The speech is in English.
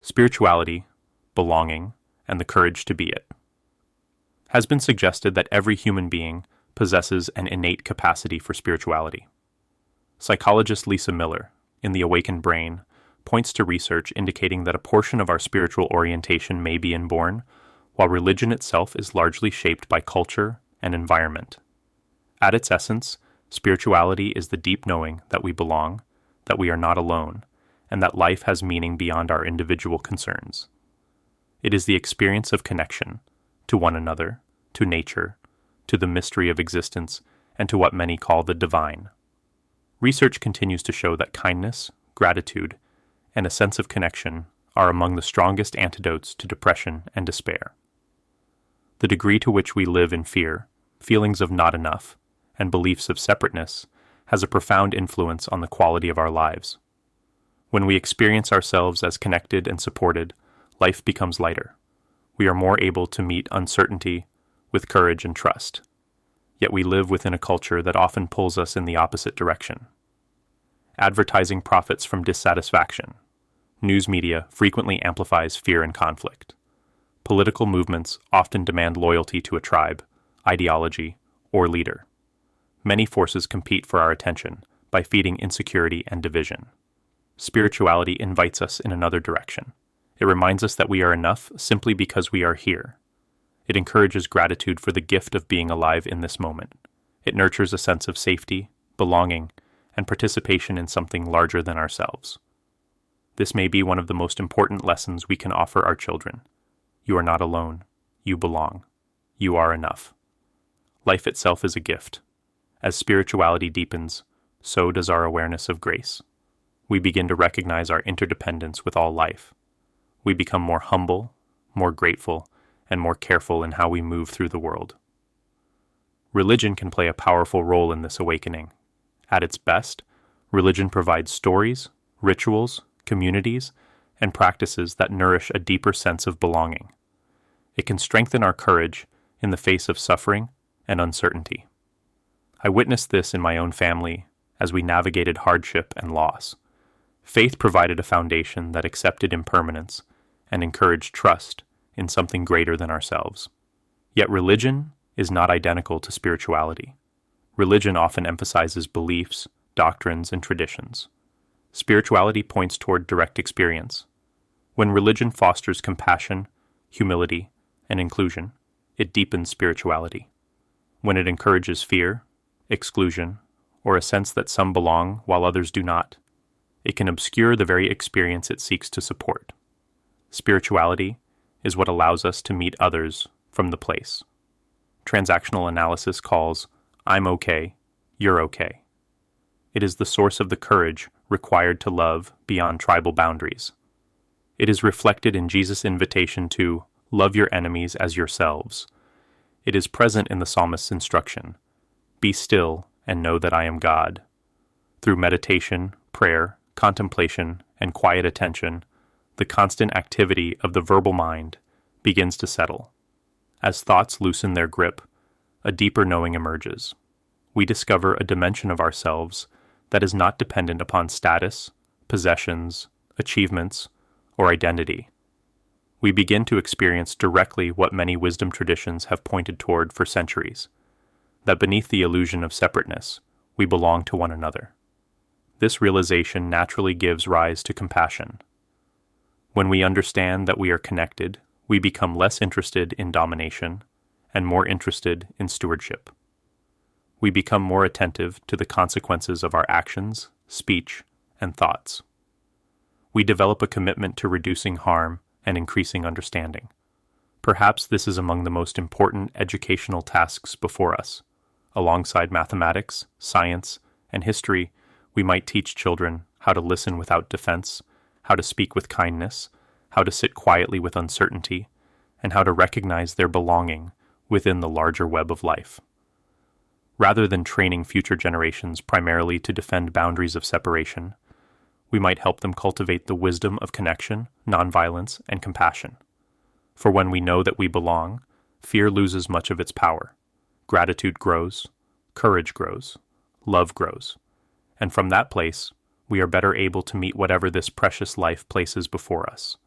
spirituality, belonging, and the courage to be it. Has been suggested that every human being possesses an innate capacity for spirituality. Psychologist Lisa Miller, in The Awakened Brain, points to research indicating that a portion of our spiritual orientation may be inborn, while religion itself is largely shaped by culture and environment. At its essence, spirituality is the deep knowing that we belong, that we are not alone, and that life has meaning beyond our individual concerns. It is the experience of connection to one another, to nature, to the mystery of existence, and to what many call the divine. Research continues to show that kindness, gratitude, and a sense of connection are among the strongest antidotes to depression and despair. The degree to which we live in fear, feelings of not enough, and beliefs of separateness has a profound influence on the quality of our lives. When we experience ourselves as connected and supported, life becomes lighter. We are more able to meet uncertainty with courage and trust. Yet we live within a culture that often pulls us in the opposite direction. Advertising profits from dissatisfaction. News media frequently amplifies fear and conflict. Political movements often demand loyalty to a tribe, ideology, or leader. Many forces compete for our attention by feeding insecurity and division. Spirituality invites us in another direction. It reminds us that we are enough simply because we are here. It encourages gratitude for the gift of being alive in this moment. It nurtures a sense of safety, belonging, and participation in something larger than ourselves. This may be one of the most important lessons we can offer our children. You are not alone. You belong. You are enough. Life itself is a gift. As spirituality deepens, so does our awareness of grace. We begin to recognize our interdependence with all life. We become more humble, more grateful, and more careful in how we move through the world. Religion can play a powerful role in this awakening. At its best, religion provides stories, rituals, communities, and practices that nourish a deeper sense of belonging. It can strengthen our courage in the face of suffering and uncertainty. I witnessed this in my own family as we navigated hardship and loss. Faith provided a foundation that accepted impermanence and encouraged trust in something greater than ourselves. Yet religion is not identical to spirituality. Religion often emphasizes beliefs, doctrines, and traditions. Spirituality points toward direct experience. When religion fosters compassion, humility, and inclusion, it deepens spirituality. When it encourages fear, exclusion, or a sense that some belong while others do not, it can obscure the very experience it seeks to support. Spirituality is what allows us to meet others from the place. Transactional analysis calls, "I'm okay, you're okay." It is the source of the courage required to love beyond tribal boundaries. It is reflected in Jesus' invitation to love your enemies as yourselves. It is present in the psalmist's instruction, "Be still and know that I am God." Through meditation, prayer, contemplation, and quiet attention, the constant activity of the verbal mind begins to settle. As thoughts loosen their grip, a deeper knowing emerges. We discover a dimension of ourselves that is not dependent upon status, possessions, achievements, or identity. We begin to experience directly what many wisdom traditions have pointed toward for centuries, that beneath the illusion of separateness, we belong to one another. This realization naturally gives rise to compassion. When we understand that we are connected, we become less interested in domination and more interested in stewardship. We become more attentive to the consequences of our actions, speech, and thoughts. We develop a commitment to reducing harm and increasing understanding. Perhaps this is among the most important educational tasks before us. Alongside mathematics, science, and history, we might teach children how to listen without defense, how to speak with kindness, how to sit quietly with uncertainty, and how to recognize their belonging within the larger web of life. Rather than training future generations primarily to defend boundaries of separation, we might help them cultivate the wisdom of connection, nonviolence, and compassion. For when we know that we belong, fear loses much of its power. Gratitude grows, courage grows, love grows, and from that place, we are better able to meet whatever this precious life places before us,